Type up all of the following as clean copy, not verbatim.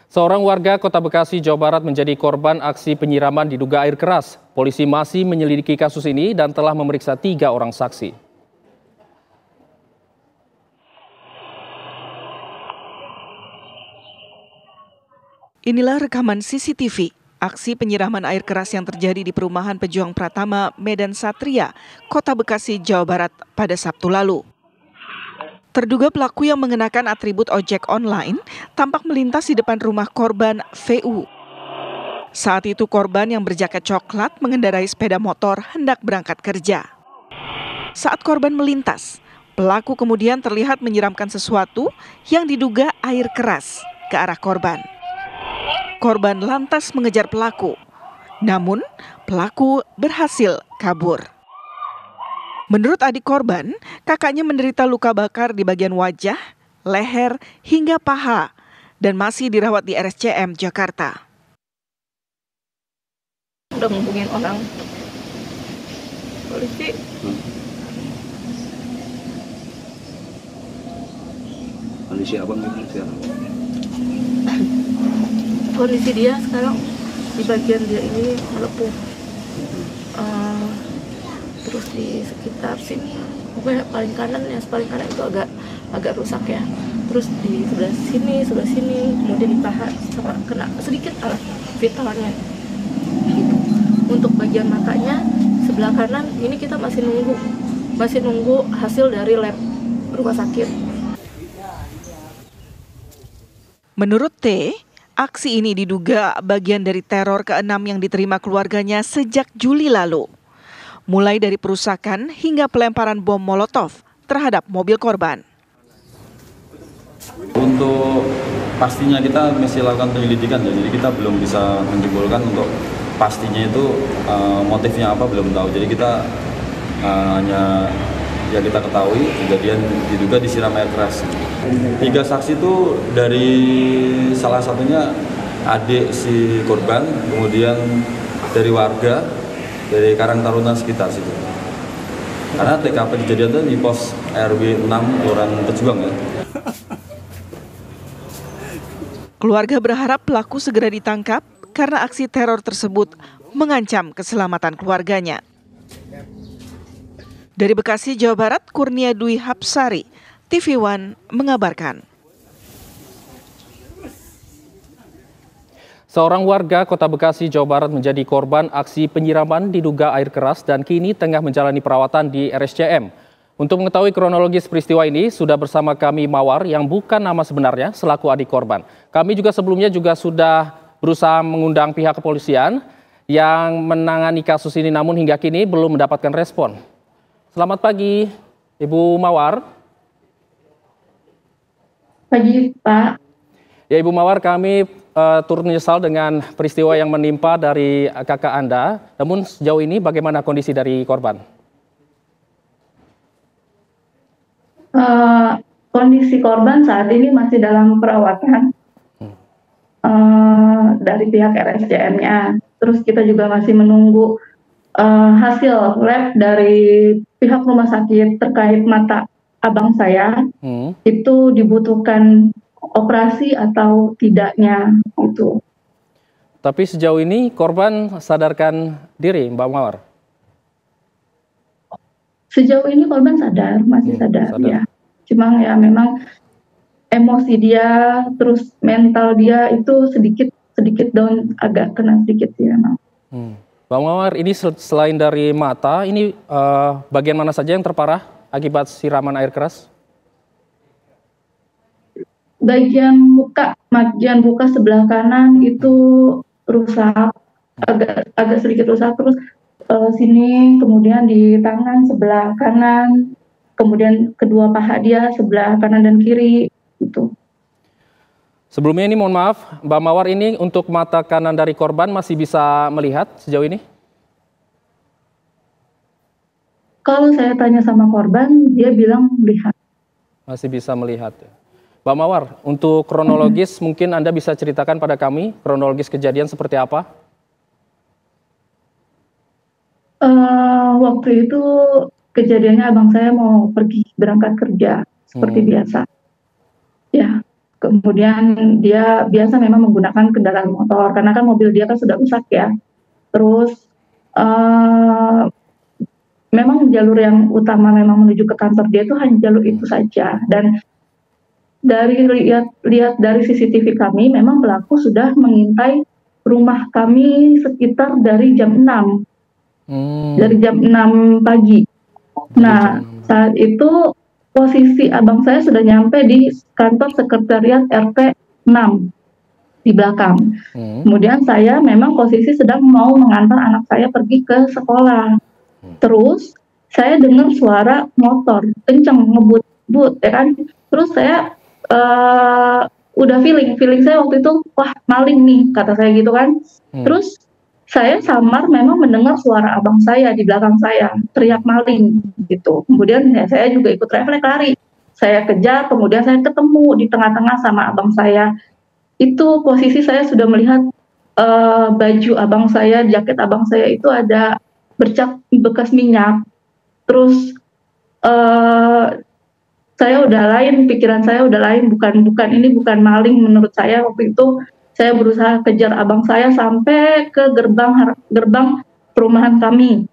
Seorang warga Kota Bekasi, Jawa Barat menjadi korban aksi penyiraman diduga air keras. Polisi masih menyelidiki kasus ini dan telah memeriksa 3 orang saksi. Inilah rekaman CCTV aksi penyiraman air keras yang terjadi di perumahan Pejuang Pratama, Medan Satria, Kota Bekasi, Jawa Barat pada Sabtu lalu. Terduga pelaku yang mengenakan atribut ojek online tampak melintas di depan rumah korban VU. Saat itu korban yang berjaket coklat mengendarai sepeda motor hendak berangkat kerja. Saat korban melintas, pelaku kemudian terlihat menyiramkan sesuatu yang diduga air keras ke arah korban. Korban lantas mengejar pelaku, namun pelaku berhasil kabur. Menurut adik korban, kakaknya menderita luka bakar di bagian wajah, leher, hingga paha, dan masih dirawat di RSCM Jakarta. Udah ngubungin orang polisi. Kondisi abang gimana sekarang? Kondisi dia sekarang di bagian dia ini melepuh. Terus di sekitar sini, pokoknya paling kanan itu agak rusak ya. Terus di sebelah sini, kemudian di paha sama kena sedikit alat vitalnya. Gitu. Untuk bagian matanya sebelah kanan ini kita masih nunggu hasil dari lab rumah sakit. Menurut T, aksi ini diduga bagian dari teror ke-6 yang diterima keluarganya sejak Juli lalu. Mulai dari perusakan hingga pelemparan bom Molotov terhadap mobil korban. Untuk pastinya kita masih lakukan penyelidikan ya, jadi kita belum bisa menyimpulkan untuk pastinya itu motifnya apa belum tahu. Jadi kita hanya ya kita ketahui kejadian diduga disiram air keras. 3 saksi itu dari salah satunya adik si korban, kemudian dari warga dari Karang Taruna sekitar situ. Karena TKP kejadian itu di pos RW 6 Kelurahan Pejuang ya. Keluarga berharap pelaku segera ditangkap karena aksi teror tersebut mengancam keselamatan keluarganya. Dari Bekasi, Jawa Barat, Kurnia Dwi Hapsari, TV One mengabarkan. Seorang warga Kota Bekasi, Jawa Barat menjadi korban aksi penyiraman diduga air keras dan kini tengah menjalani perawatan di RSCM. Untuk mengetahui kronologis peristiwa ini, sudah bersama kami Mawar yang bukan nama sebenarnya selaku adik korban. Kami juga sebelumnya sudah berusaha mengundang pihak kepolisian yang menangani kasus ini namun hingga kini belum mendapatkan respon. Selamat pagi, Ibu Mawar. Pagi, Pak. Ya, Ibu Mawar, kami turut menyesal dengan peristiwa yang menimpa dari kakak Anda. Namun sejauh ini bagaimana kondisi dari korban? Kondisi korban saat ini masih dalam perawatan dari pihak RSCM-nya. Terus kita juga masih menunggu hasil lab dari pihak rumah sakit terkait mata abang saya. Itu dibutuhkan operasi atau tidaknya itu. Tapi sejauh ini korban sadarkan diri, Mbak Mawar? Sejauh ini korban masih sadar ya. Cuma ya memang emosi dia, terus mental dia itu sedikit down, agak kena sedikit sih memang. Mbak Mawar, ini selain dari mata, ini bagian mana saja yang terparah akibat siraman air keras? Bagian muka sebelah kanan itu rusak, agak sedikit rusak, terus sini, kemudian di tangan sebelah kanan, kemudian kedua paha dia sebelah kanan dan kiri itu. Sebelumnya ini mohon maaf, Mbak Mawar, ini untuk mata kanan dari korban masih bisa melihat sejauh ini? Kalau saya tanya sama korban, dia bilang melihat. Masih bisa melihat. Mbak Mawar, untuk kronologis mungkin Anda bisa ceritakan pada kami kronologis kejadian seperti apa? Waktu itu kejadiannya abang saya mau pergi berangkat kerja seperti biasa. Ya, Kemudian dia biasa memang menggunakan kendaraan motor karena kan mobil dia kan sudah rusak ya. Terus memang jalur yang utama memang menuju ke kantor dia itu hanya jalur itu saja. Dan dari lihat dari CCTV kami, memang pelaku sudah mengintai rumah kami sekitar dari jam 6. Dari jam 6 pagi. Nah, saat itu posisi abang saya sudah nyampe di kantor sekretariat RT 6 di belakang. Kemudian saya memang posisi sedang mau mengantar anak saya pergi ke sekolah. Terus saya dengar suara motor kenceng ngebut-but ya kan. Terus saya udah feeling saya waktu itu, wah maling nih kata saya gitu kan. Terus saya samar memang mendengar suara abang saya di belakang saya teriak maling gitu. Kemudian ya, saya juga ikut refleks lari. Saya kejar, kemudian saya ketemu di tengah-tengah sama abang saya. Itu posisi saya sudah melihat baju abang saya, jaket abang saya itu ada bercak bekas minyak. Terus saya udah lain, pikiran saya udah lain, ini bukan maling menurut saya waktu itu. Saya berusaha kejar abang saya sampai ke gerbang perumahan kami.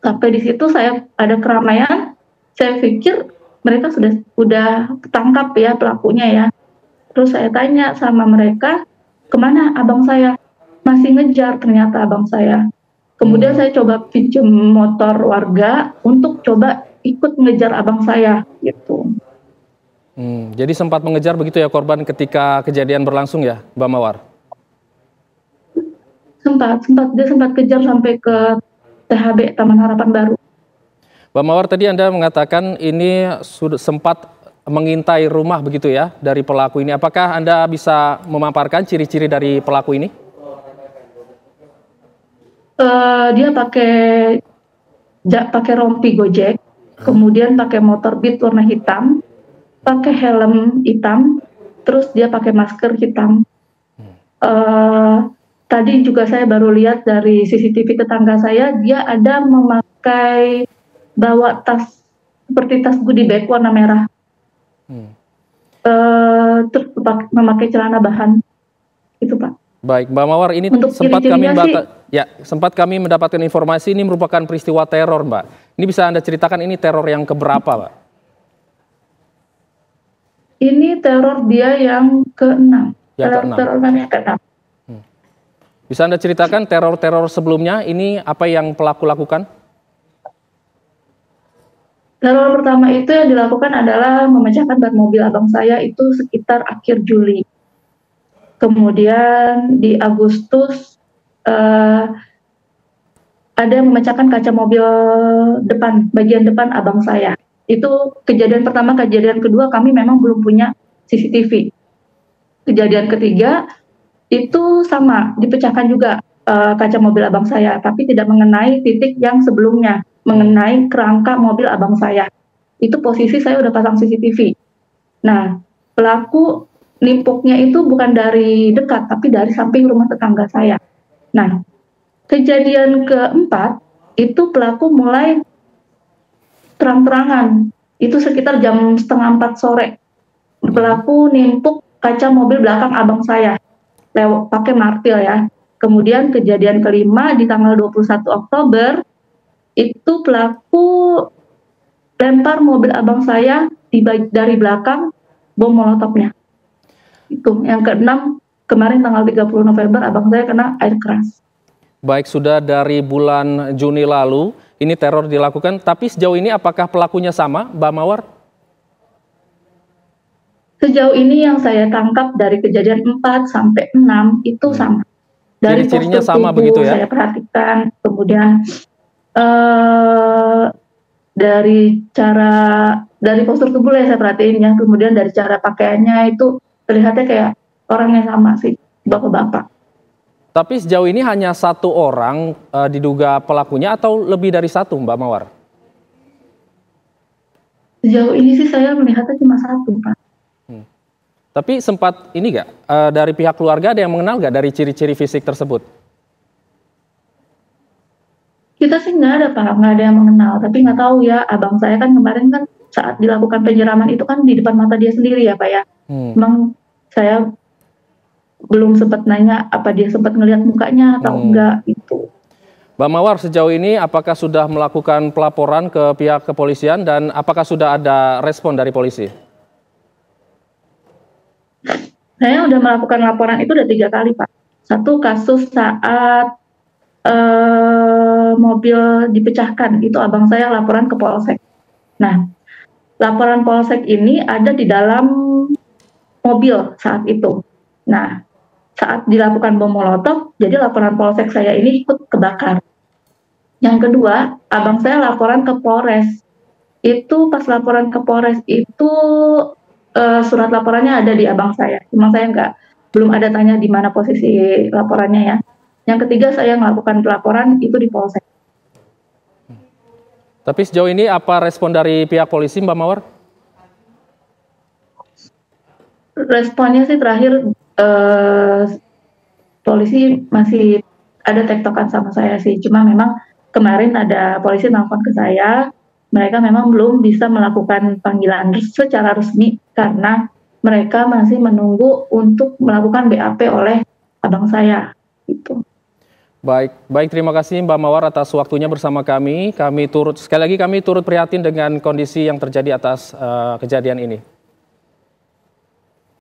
Sampai di situ saya ada keramaian. Saya pikir mereka sudah ketangkap ya pelakunya ya. Terus saya tanya sama mereka, kemana abang saya? Masih ngejar ternyata abang saya. Kemudian saya coba pinjam motor warga untuk coba ikut ngejar abang saya gitu. Jadi sempat mengejar begitu ya korban ketika kejadian berlangsung ya, Mbak Mawar? Dia sempat kejar sampai ke THB Taman Harapan Baru. Mbak Mawar, tadi Anda mengatakan ini sudah sempat mengintai rumah begitu ya dari pelaku ini. Apakah Anda bisa memaparkan ciri-ciri dari pelaku ini? Dia pakai rompi Gojek, kemudian pakai motor Beat warna hitam, pakai helm hitam, terus dia pakai masker hitam. Tadi juga saya baru lihat dari CCTV tetangga saya, dia ada bawa tas seperti tas goodie bag warna merah, terus memakai celana bahan, itu Pak. Baik, Mbak Mawar, ini untuk sempat kami mendapatkan informasi ini merupakan peristiwa teror, Mbak. Ini bisa Anda ceritakan ini teror yang keberapa, Mbak? Ini teror dia yang ke-6. Teror yang ke-6. Bisa Anda ceritakan teror-teror sebelumnya, ini apa yang pelaku lakukan? Teror pertama itu yang dilakukan adalah memecahkan ban mobil abang saya itu sekitar akhir Juli. Kemudian di Agustus ada yang memecahkan kaca mobil depan, bagian depan abang saya. Itu kejadian pertama. Kejadian kedua kami memang belum punya CCTV. Kejadian ketiga itu sama, dipecahkan juga kaca mobil abang saya, tapi tidak mengenai titik yang sebelumnya, mengenai kerangka mobil abang saya. Itu posisi saya udah pasang CCTV. Nah, pelaku nimpuknya itu bukan dari dekat, tapi dari samping rumah tetangga saya. Nah, kejadian keempat itu pelaku mulai terang-terangan, itu sekitar jam 3:30 sore. Pelaku nimpuk kaca mobil belakang abang saya, pakai martil ya. Kemudian kejadian kelima di tanggal 21 Oktober, itu pelaku lempar mobil abang saya dari belakang, bom molotofnya. Itu yang ke-6, kemarin tanggal 30 November abang saya kena air keras. Baik, sudah dari bulan Juni lalu ini teror dilakukan, tapi sejauh ini apakah pelakunya sama, Mbak Mawar? Sejauh ini yang saya tangkap dari kejadian 4 sampai 6 itu sama. Dari ciri-cirinya postur sama tubuh begitu ya? Saya perhatikan, kemudian dari postur tubuh saya perhatiin ya, kemudian dari cara pakaiannya itu terlihatnya kayak orang yang sama sih, bapak-bapak. Tapi sejauh ini hanya satu orang diduga pelakunya atau lebih dari satu, Mbak Mawar? Sejauh ini sih saya melihatnya cuma satu, Pak. Tapi sempat ini nggak, dari pihak keluarga ada yang mengenal nggak dari ciri-ciri fisik tersebut? Kita sih nggak ada, Pak, nggak ada yang mengenal. Tapi nggak tahu ya, abang saya kan kemarin kan saat dilakukan penyiraman itu kan di depan mata dia sendiri ya Pak ya. Memang saya belum sempat nanya apa dia sempat ngelihat mukanya atau enggak itu. Mbak Mawar, sejauh ini apakah sudah melakukan pelaporan ke pihak kepolisian dan apakah sudah ada respon dari polisi? Saya udah melakukan laporan itu udah 3 kali Pak. Satu kasus saat mobil dipecahkan, itu abang saya laporan ke Polsek. Nah, laporan Polsek ini ada di dalam mobil saat itu. Nah, saat dilakukan bom molotov, jadi laporan Polsek saya ini ikut kebakar. Yang kedua, abang saya laporan ke Polres. Itu pas laporan ke Polres itu surat laporannya ada di abang saya. Cuma saya belum ada tanya di mana posisi laporannya ya. Yang ketiga, saya melakukan pelaporan itu di Polsek. Tapi sejauh ini apa respon dari pihak polisi, Mbak Mawar? Responnya sih terakhir polisi masih ada tektokan sama saya sih. Cuma memang kemarin ada polisi nelfon ke saya, mereka memang belum bisa melakukan panggilan secara resmi karena mereka masih menunggu untuk melakukan BAP oleh abang saya. Gitu. Baik, terima kasih Mbak Mawar atas waktunya bersama kami. Sekali lagi kami turut prihatin dengan kondisi yang terjadi atas kejadian ini.